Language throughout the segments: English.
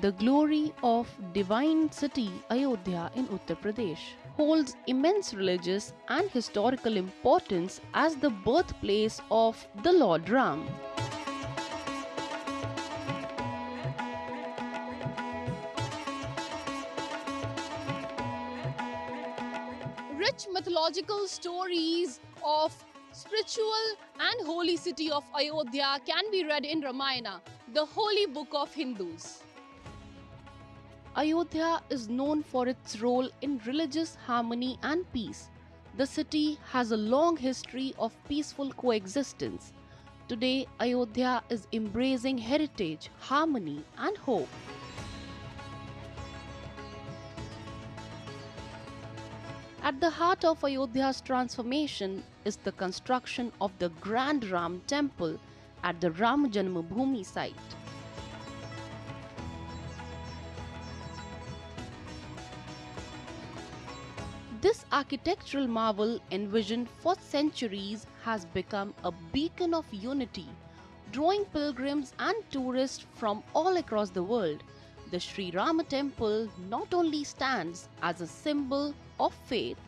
The glory of divine city Ayodhya in Uttar Pradesh holds immense religious and historical importance as the birthplace of the Lord Ram. Rich mythological stories of spiritual and holy city of Ayodhya can be read in Ramayana, the holy book of Hindus. Ayodhya is known for its role in religious harmony and peace. The city has a long history of peaceful coexistence. Today, Ayodhya is embracing heritage, harmony, and hope. At the heart of Ayodhya's transformation is the construction of the grand Ram Temple at the Ram Janmabhoomi site. This architectural marvel, envisioned for centuries, has become a beacon of unity, drawing pilgrims and tourists from all across the world. The Shri Ram Temple not only stands as a symbol of faith,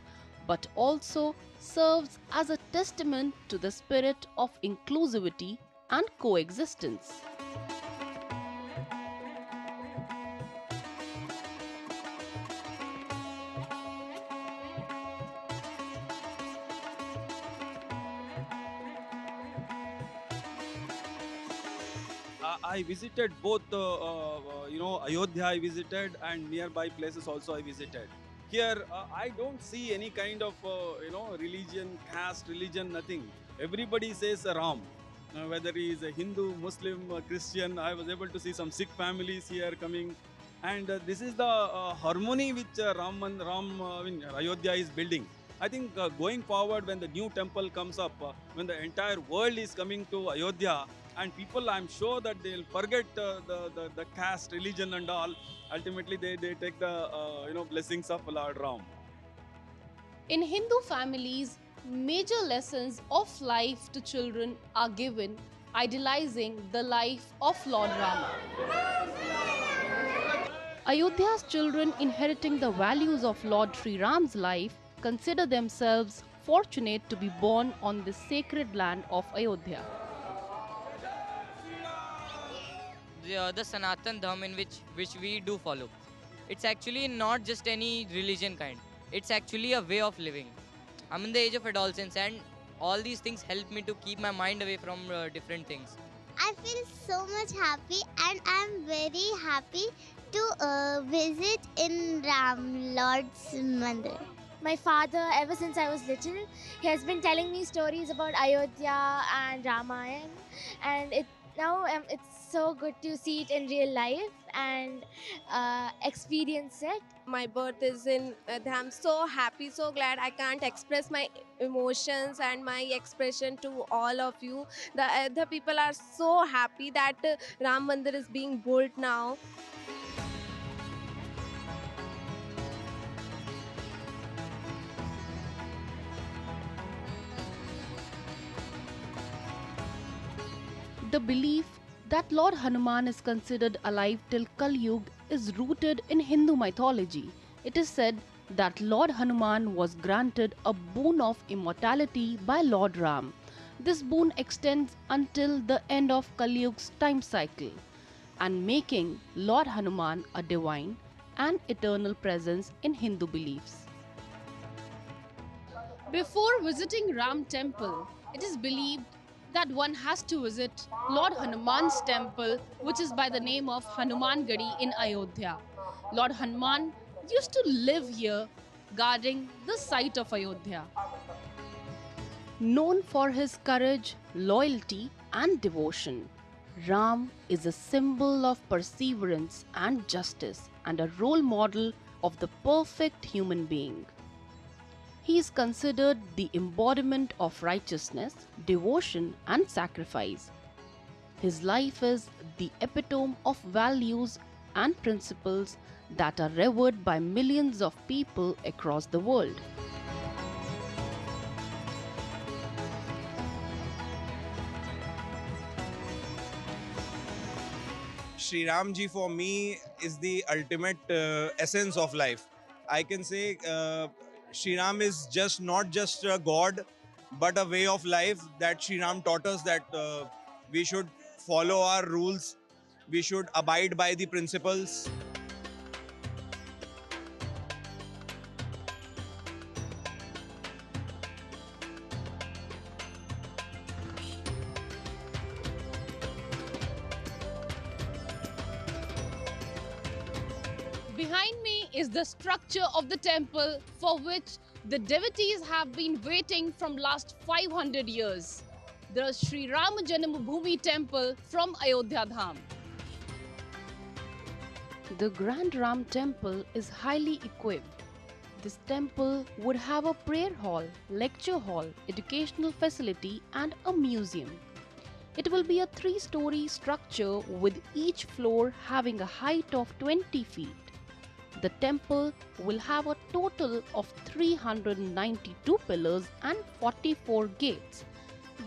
but also serves as a testament to the spirit of inclusivity and coexistence. I visited both, Ayodhya I visited and nearby places also I visited. Here, I don't see any kind of, religion, caste, religion, nothing. Everybody says Ram. Whether he is a Hindu, Muslim, Christian, I was able to see some Sikh families here coming. And this is the harmony which Ayodhya is building. I think going forward, when the new temple comes up, when the entire world is coming to Ayodhya, and people, I'm sure that they'll forget the caste, religion, and all. Ultimately, they take the blessings of Lord Ram. In Hindu families, major lessons of life to children are given, idealizing the life of Lord Rama. Ayodhya's children, inheriting the values of Lord Shri Ram's life, consider themselves fortunate to be born on this sacred land of Ayodhya. The Sanatan Dham in which we do follow. It's actually not just any religion kind. It's actually a way of living. I'm in the age of adolescence and all these things help me to keep my mind away from different things. I feel so much happy and I'm very happy to visit in Ram Lord's Mandir. My father, ever since I was little, he has been telling me stories about Ayodhya and Ramayana, and it's so good to see it in real life and experience it. My birth is in Dham. So happy, so glad. I can't express my emotions and my expression to all of you. The other people are so happy that Ram Mandir is being built now. The belief that Lord Hanuman is considered alive till Kali Yuga is rooted in Hindu mythology. It is said that Lord Hanuman was granted a boon of immortality by Lord Ram. This boon extends until the end of Kali Yuga's time cycle, and making Lord Hanuman a divine and eternal presence in Hindu beliefs. Before visiting Ram Temple, it is believed that one has to visit Lord Hanuman's temple, which is by the name of Hanuman Gadi in Ayodhya. Lord Hanuman used to live here, guarding the site of Ayodhya. Known for his courage, loyalty, and devotion, Ram is a symbol of perseverance and justice and a role model of the perfect human being. He is considered the embodiment of righteousness, devotion, and sacrifice. His life is the epitome of values and principles that are revered by millions of people across the world. Shri Ram ji for me is the ultimate essence of life. I can say Shri Ram is just not just a god, but a way of life that Shri Ram taught us that we should follow our rules, we should abide by the principles. Behind me is the structure of the temple for which the devotees have been waiting from last 500 years. The Shri Ram Janmabhoomi Temple from Ayodhya Dham. The Grand Ram Temple is highly equipped. This temple would have a prayer hall, lecture hall, educational facility and a museum. It will be a three-story structure with each floor having a height of 20 feet. The temple will have a total of 392 pillars and 44 gates.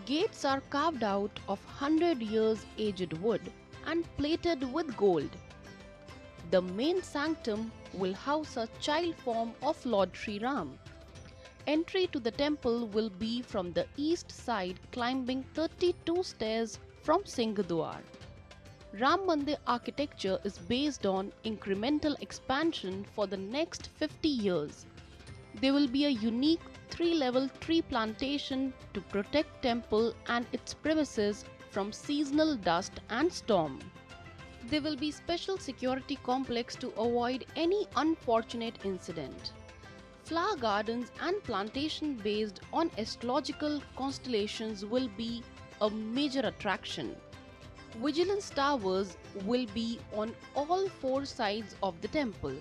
Gates are carved out of 100 years aged wood and plated with gold. The main sanctum will house a child form of Lord Shri Ram. Entry to the temple will be from the east side, climbing 32 stairs from Singhadwar. Ram Mandir architecture is based on incremental expansion for the next 50 years. There will be a unique 3-level tree plantation to protect temple and its premises from seasonal dust and storm. There will be special security complex to avoid any unfortunate incident. Flower gardens and plantation based on astrological constellations will be a major attraction. Vigilance towers will be on all 4 sides of the temple.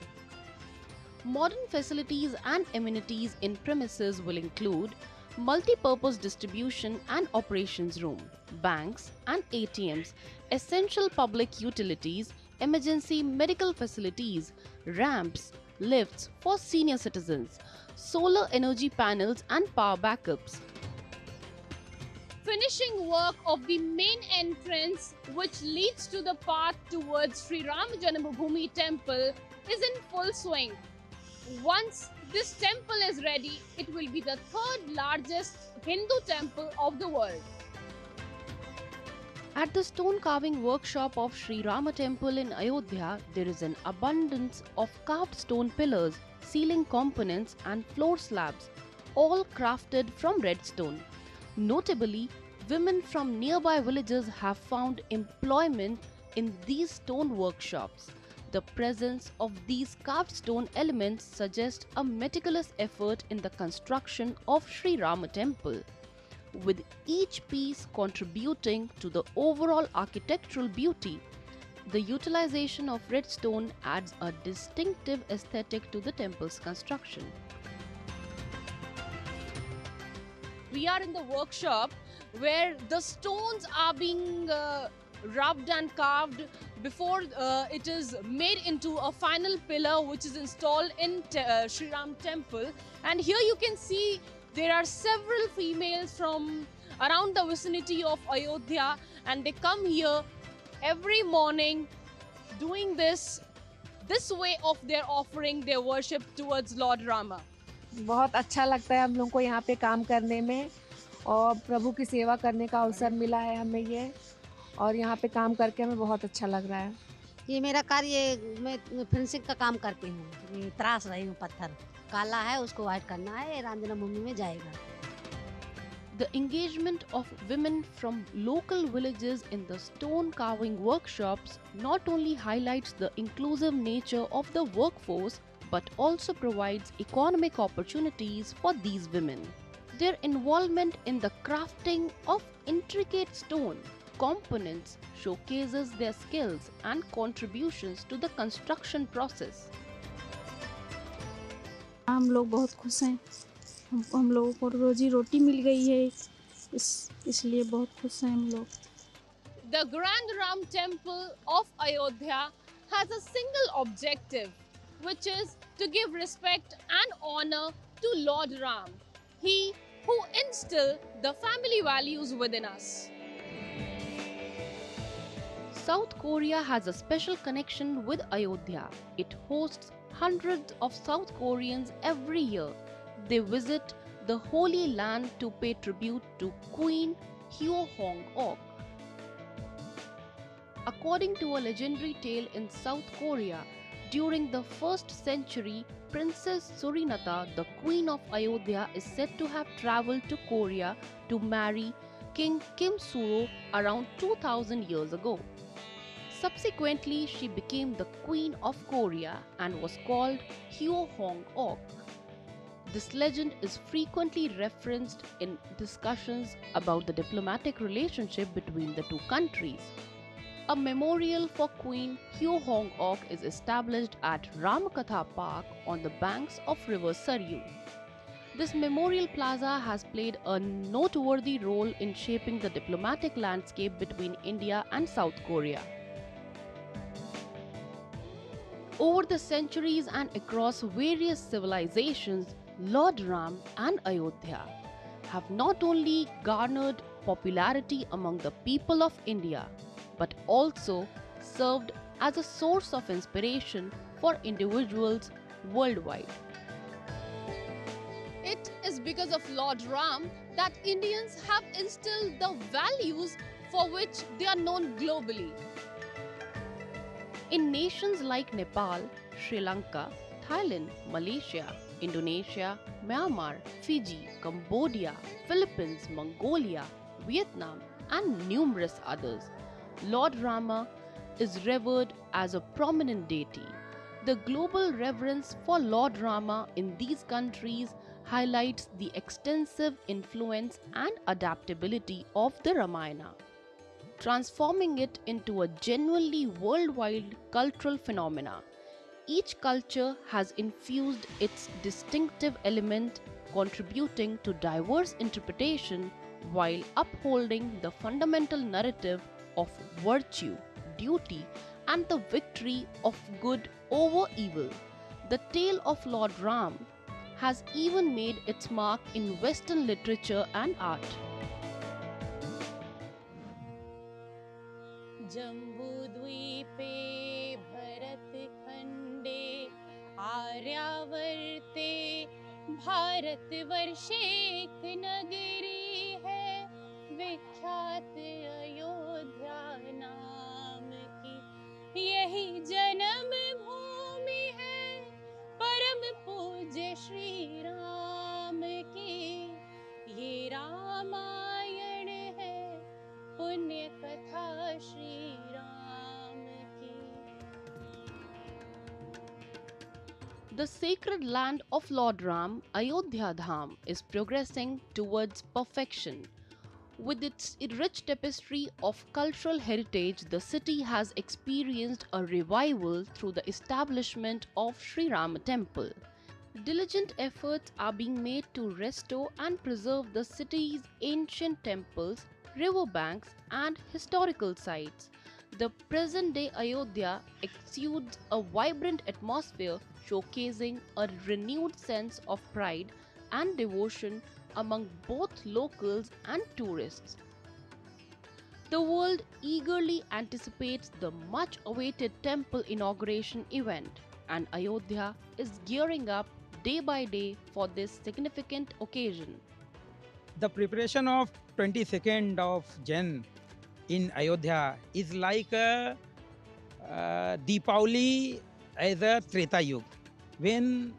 Modern facilities and amenities in premises will include multi-purpose distribution and operations room, banks and ATMs, essential public utilities, emergency medical facilities, ramps, lifts for senior citizens, solar energy panels and power backups. Finishing work of the main entrance, which leads to the path towards Shri Ram Janmabhoomi Temple, is in full swing. Once this temple is ready, it will be the 3rd largest Hindu temple of the world. At the stone carving workshop of Shri Rama Temple in Ayodhya, there is an abundance of carved stone pillars, ceiling components and floor slabs, all crafted from red stone. Notably, women from nearby villages have found employment in these stone workshops. The presence of these carved stone elements suggests a meticulous effort in the construction of Shri Rama Temple, with each piece contributing to the overall architectural beauty. The utilization of red stone adds a distinctive aesthetic to the temple's construction. We are in the workshop where the stones are being rubbed and carved before it is made into a final pillar which is installed in Shri Ram Temple. And here you can see there are several females from around the vicinity of Ayodhya, and they come here every morning doing this way of their offering their worship towards Lord Rama. बहुत अच्छा लगता है हम लोग को यहाँ पे काम करने में और प्रभु की सेवा करने का अवसर मिला है हमें ये, और यहाँ पे काम करके हमें बहुत अच्छा लग रहा है। ये मेरा कार्य, मैं फिनिशिंग का काम करती हूँ। ये तराश रही हूँ, पत्थर काला है उसको वाइट करना है, राम जन्मभूमि में जाएगा। The engagement of women from local villages in the stone carving workshops not only highlights the inclusive nature of the workforce but also provides economic opportunities for these women. Their involvement in the crafting of intricate stone components showcases their skills and contributions to the construction process. हम लोग बहुत खुश हैं, हम लोगों को रोजी रोटी मिल गई है, इसलिए बहुत खुश हैं हम लोग। The Grand Ram Temple of Ayodhya has a single objective, which is to give respect and honor to Lord Ram, he who instilled the family values within us. South Korea has a special connection with Ayodhya. It hosts hundreds of South Koreans every year. They visit the Holy Land to pay tribute to Queen Hyeong-ok. According to a legendary tale in South Korea, during the 1st century, Princess Surinata, the Queen of Ayodhya, is said to have traveled to Korea to marry King Kim Suro around 2000 years ago. Subsequently, she became the Queen of Korea and was called Hyeong-ok. This legend is frequently referenced in discussions about the diplomatic relationship between the two countries. A memorial for Queen Hyeong-ok is established at Ramakatha Park on the banks of River Saryu. This memorial plaza has played a noteworthy role in shaping the diplomatic landscape between India and South Korea. Over the centuries and across various civilizations, Lord Ram and Ayodhya have not only garnered popularity among the people of India, but also served as a source of inspiration for individuals worldwide. It is because of Lord Ram that Indians have instilled the values for which they are known globally. In nations like Nepal, Sri Lanka, Thailand, Malaysia, Indonesia, Myanmar, Fiji, Cambodia, Philippines, Mongolia, Vietnam, and numerous others, Lord Rama is revered as a prominent deity. The global reverence for Lord Rama in these countries highlights the extensive influence and adaptability of the Ramayana, transforming it into a genuinely worldwide cultural phenomena. Each culture has infused its distinctive element, contributing to diverse interpretation while upholding the fundamental narrative of virtue, duty, and the victory of good over evil. The tale of Lord Ram has even made its mark in Western literature and art. जम्बूद्वीपे भरतखण्डे आर्यावर्ते भारतवर्षे एक नगरी है विख्यात अयोध्या नाम की यही जन्म भूमि है परम पूज्य श्री राम की ये रामायण है पुण्य कथा श्री राम की. The sacred land of Lord Ram, Ayodhya Dham, is progressing towards perfection. With its rich tapestry of cultural heritage, the city has experienced a revival through the establishment of Shri Ram Temple. Diligent efforts are being made to restore and preserve the city's ancient temples, riverbanks, and historical sites. The present-day Ayodhya exudes a vibrant atmosphere, showcasing a renewed sense of pride and devotion among both locals and tourists. The world eagerly anticipates the much-awaited temple inauguration event, and Ayodhya is gearing up day by day for this significant occasion. The preparation of 22nd of Jan in Ayodhya is like a Deepavali as a Treta Yuga. When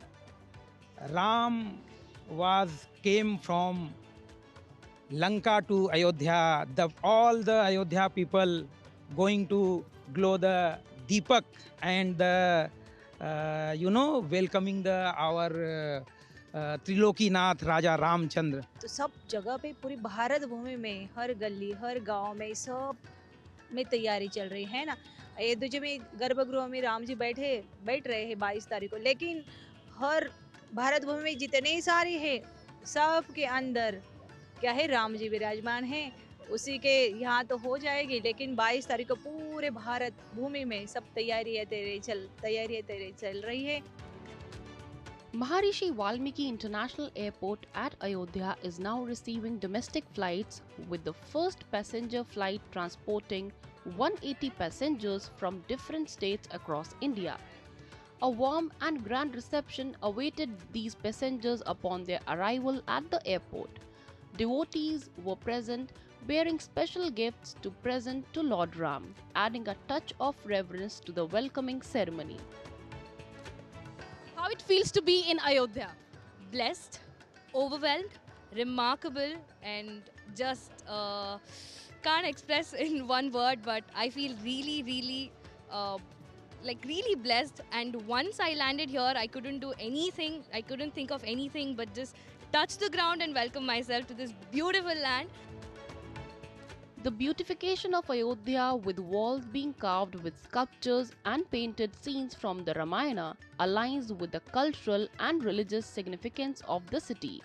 Ram came from Lanka to Ayodhya, all the Ayodhya people going to glow the Deepak and welcoming our Trilokinath राजा रामचंद्र. तो सब जगह पे पूरी भारत भूमि में हर गली हर गांव में सब में तैयारी चल रही है ना. अयोध्या में गर्भगृह में राम जी बैठ रहे हैं 22 तारीख को, लेकिन हर भारत भूमि में जितने सारे हैं सब के अंदर क्या है राम जी विराजमान हैं. उसी के यहाँ तो हो जाएगी, लेकिन 22 तारीख को पूरे भारत भूमि में सब तैयारी चल रही है. Maharishi Valmiki International Airport at Ayodhya is now receiving domestic flights, with the first passenger flight transporting 180 passengers from different states across India. A warm and grand reception awaited these passengers upon their arrival at the airport. Devotees were present, bearing special gifts to present to Lord Ram, adding a touch of reverence to the welcoming ceremony. How it feels to be in Ayodhya? Blessed, overwhelmed, remarkable, and just can't express in one word, but I feel really really blessed. And once I landed here, I couldn't do anything, I couldn't think of anything but just touch the ground and welcome myself to this beautiful land. The beautification of Ayodhya, with walls being carved with sculptures and painted scenes from the Ramayana, aligns with the cultural and religious significance of the city.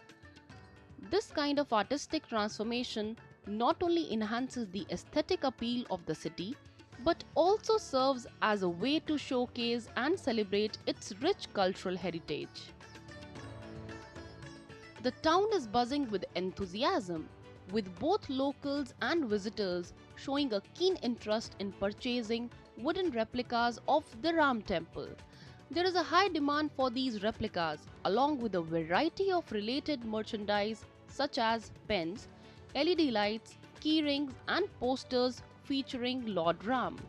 This kind of artistic transformation not only enhances the aesthetic appeal of the city, but also serves as a way to showcase and celebrate its rich cultural heritage. The town is buzzing with enthusiasm, with both locals and visitors showing a keen interest in purchasing wooden replicas of the Ram Temple. There is a high demand for these replicas, along with a variety of related merchandise such as pens, LED lights, key rings and posters featuring Lord Ram.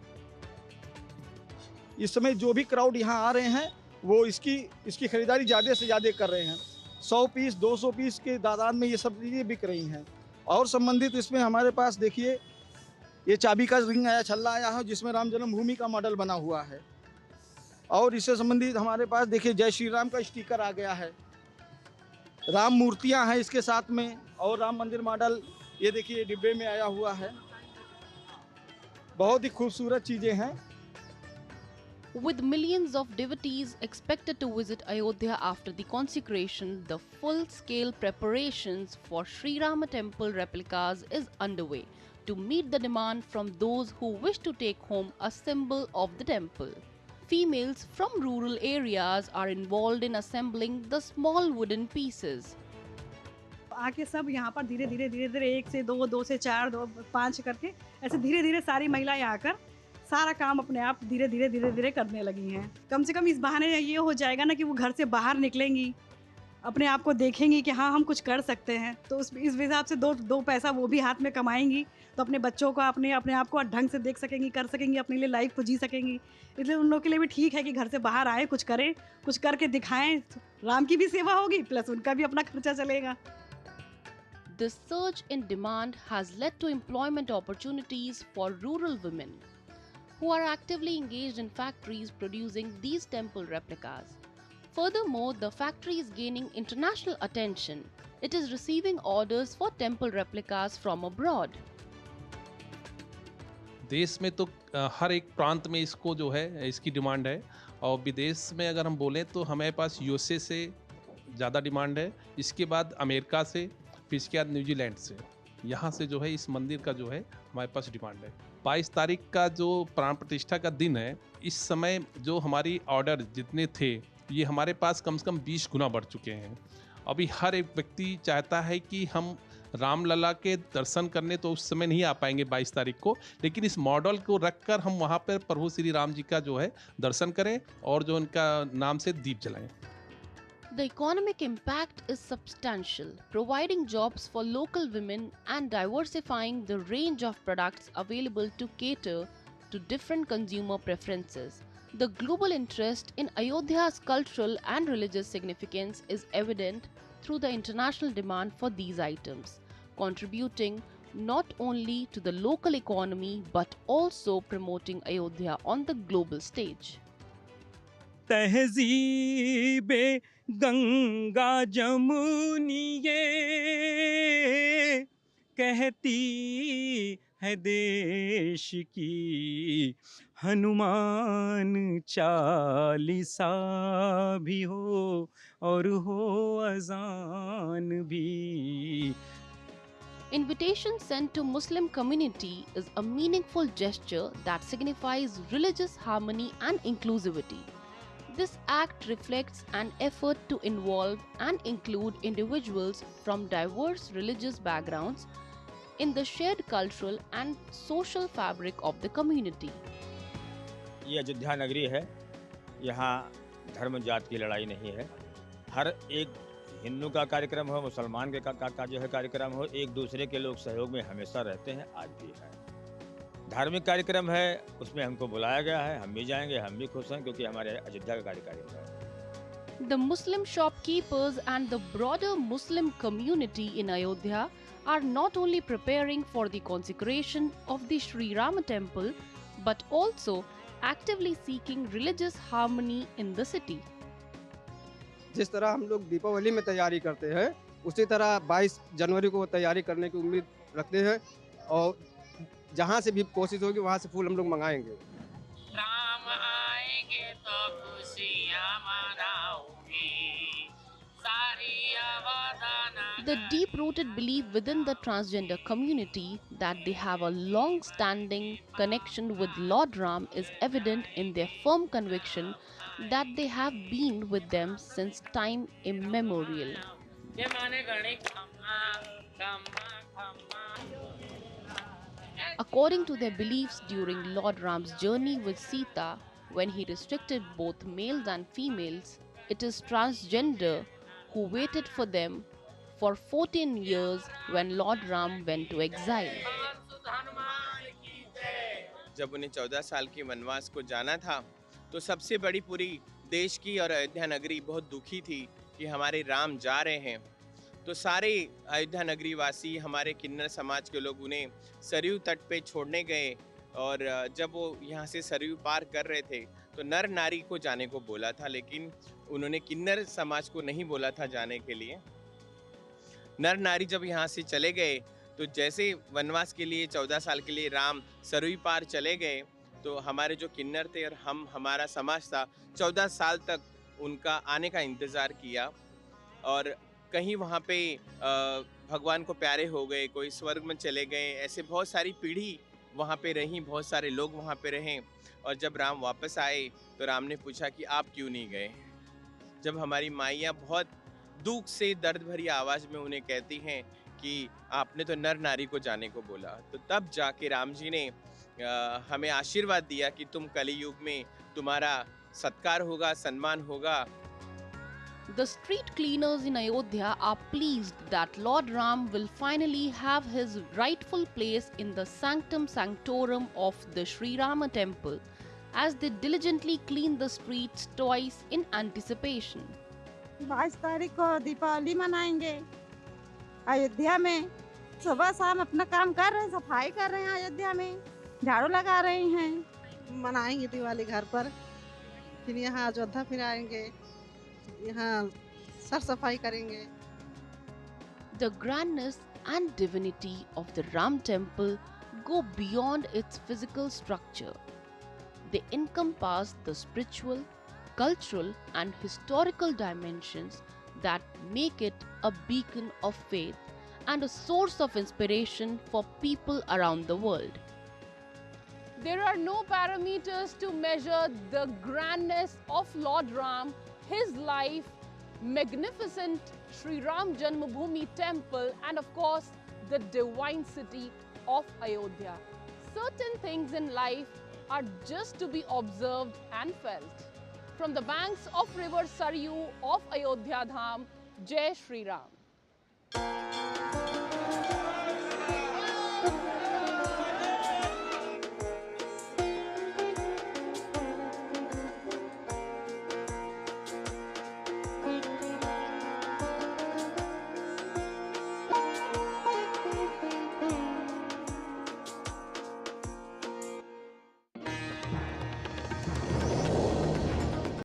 इस समय जो भी crowd यहाँ आ रहे हैं वो इसकी खरीदारी ज़्यादा से ज़्यादा कर रहे हैं। 100 पीस 200 पीस के दादाद में ये सब चीज़ें बिक रही हैं। और संबंधित इसमें हमारे पास देखिए ये चाबी का रिंग आया, छल्ला आया है, जिसमें राम जन्मभूमि का मॉडल बना हुआ है। और इससे संबंधित हमारे पास देखिए जय श्री राम का स्टिकर आ गया है। राम मूर्तियां हैं इसके साथ में, और राम मंदिर मॉडल ये देखिए डिब्बे में आया हुआ है। बहुत ही खूबसूरत चीज़ें हैं। With millions of devotees expected to visit Ayodhya after the consecration, the full-scale preparations for Shri Ram Temple replicas is underway to meet the demand from those who wish to take home a symbol of the temple. Females from rural areas are involved in assembling the small wooden pieces. आके सब यहाँ पर धीरे धीरे 1 से 2, 2 से 4, 2 5 करके ऐसे धीरे धीरे सारी महिलाएं आकर सारा काम अपने आप धीरे धीरे करने लगी हैं। कम से कम इस बहाने ये हो जाएगा ना कि वो घर से बाहर निकलेंगी, अपने आप को देखेंगी कि हाँ हम कुछ कर सकते हैं, तो इस हिसाब से दो पैसा वो भी हाथ में कमाएंगी, तो अपने बच्चों को अपने आप को ढंग से देख सकेंगी, कर सकेंगी, अपने लिए लाइफ को जी सकेंगी। इसलिए उन लोगों के लिए भी ठीक है कि घर से बाहर आए, कुछ करें, कुछ करके दिखाएं। राम की भी सेवा होगी प्लस उनका भी अपना खर्चा चलेगा। This surge in demand has led to employment opportunities for rural women who are actively engaged in factories producing these temple replicas. Furthermore, the factory is gaining international attention. It is receiving orders for temple replicas from abroad. देश में तो हर एक प्रांत में इसको जो है इसकी डिमांड है, और विदेश में अगर हम बोलें तो हमारे पास यूएसए से ज़्यादा डिमांड है, इसके बाद अमेरिका से, फिर इसके बाद न्यूजीलैंड से। यहाँ से जो है इस मंदिर का जो है हमारे पास डिमांड है। 22 तारीख का जो प्राण प्रतिष्ठा का दिन है, इस समय जो हमारी ऑर्डर जितने थे ये हमारे पास कम से कम 20 गुना बढ़ चुके हैं। अभी हर एक व्यक्ति चाहता है कि हम रामलला के दर्शन करने तो उस समय नहीं आ पाएंगे 22 तारीख को, लेकिन इस मॉडल को रखकर हम वहाँ पर प्रभु श्री राम जी का जो है दर्शन करें और जो उनका नाम से दीप जलाएं। The economic impact is substantial, providing jobs for local women and diversifying the range of products available to cater to different consumer preferences. The global interest in Ayodhya's cultural and religious significance is evident through the international demand for these items, contributing not only to the local economy but also promoting Ayodhya on the global stage. तहजीबे Ganga जमुनिये कहती है देश की, हनुमान चालीसा भी हो और हो अजान भी। Invitation sent to Muslim community is a meaningful gesture that signifies religious harmony and inclusivity. This act reflects an effort to involve and include individuals from diverse religious backgrounds in the shared cultural and social fabric of the community. ये अयोध्या नगरी है, यहाँ धर्म जात की लड़ाई नहीं है। हर एक हिंदू का कार्यक्रम हो, मुसलमान के का जो है कार्यक्रम हो, एक दूसरे के लोग सहयोग में हमेशा रहते हैं, आज भी है। धार्मिक कार्यक्रम है, उसमें हमको बुलाया गया है, हम भी जाएंगे, हम भी खुश हैं क्योंकि हमारे अयोध्या का कार्यक्रम है। The Muslim shopkeepers and the broader Muslim community in Ayodhya are not only preparing for the consecration of the Shri Ram Temple, but also actively seeking religious harmony in the city. जिस तरह हम लोग दीपावली में तैयारी करते हैं, उसी तरह 22 जनवरी को तैयारी करने की उम्मीद रखते हैं और जहाँ से भी कोशिश होगी वहाँ से फूल हम लोग मंगाएंगे। राम आएंगे तो खुशियाँ मनाओगी, सारी आवाज़ाना। The deep-rooted belief within the transgender community that they have a long-standing connection with Lord Ram is evident in their firm conviction that they have been with them since time immemorial. ये माने गणित खम्मा खम्मा खम्मा। According to their beliefs during Lord Ram's journey with Sita, when he restricted both males and females, it is transgender who waited for them for 14 years when Lord Ram went to exile. जब उन्हें 14 साल के वनवास को जाना था, तो सबसे बड़ी पूरी देश की और अयोध्या नगरी बहुत दुखी थी कि हमारे राम जा रहे हैं। तो सारे अयोध्या नगरी वासी, हमारे किन्नर समाज के लोग उन्हें सरयू तट पे छोड़ने गए और जब वो यहाँ से सरयू पार कर रहे थे तो नर नारी को जाने को बोला था, लेकिन उन्होंने किन्नर समाज को नहीं बोला था जाने के लिए। नर नारी जब यहाँ से चले गए तो जैसे वनवास के लिए 14 साल के लिए राम सरयू पार चले गए, तो हमारे जो किन्नर थे और हमारा समाज था, 14 साल तक उनका आने का इंतज़ार किया और कहीं वहाँ पे भगवान को प्यारे हो गए, कोई स्वर्ग में चले गए, ऐसे बहुत सारी पीढ़ी वहाँ पे रहीं, बहुत सारे लोग वहाँ पे रहें। और जब राम वापस आए तो राम ने पूछा कि आप क्यों नहीं गए। जब हमारी माइयाँ बहुत दुख से दर्द भरी आवाज़ में उन्हें कहती हैं कि आपने तो नर नारी को जाने को बोला, तो तब जाके राम जी ने हमें आशीर्वाद दिया कि तुम कलियुग में तुम्हारा सत्कार होगा, सम्मान होगा। The street cleaners in Ayodhya are pleased that Lord Ram will finally have his rightful place in the sanctum sanctorum of the Shri Ram Temple, as they diligently clean the streets twice in anticipation. 22 तारीख को दीपावली मनाएंगे अयोध्या में। सुबह शाम अपना काम कर रहे हैं, सफाई कर रहे हैं, अयोध्या में झाड़ू लगा रहे हैं। मनाएंगे दिवाली घर पर, फिर यहाँ अयोध्या फिर आएंगे, यहाँ सर सफाई करेंगे। The grandness and divinity of the Ram Temple go beyond its physical structure. They encompass the spiritual, cultural, and historical dimensions that make it a beacon of faith and a source of inspiration for people around the world. There are no parameters to measure the grandness of Lord Ram, his life, magnificent Shri Ram Janmabhoomi Temple, and of course the divine city of Ayodhya. Certain things in life are just to be observed and felt. From the banks of river Saryu of Ayodhya Dham, Jai Shri Ram.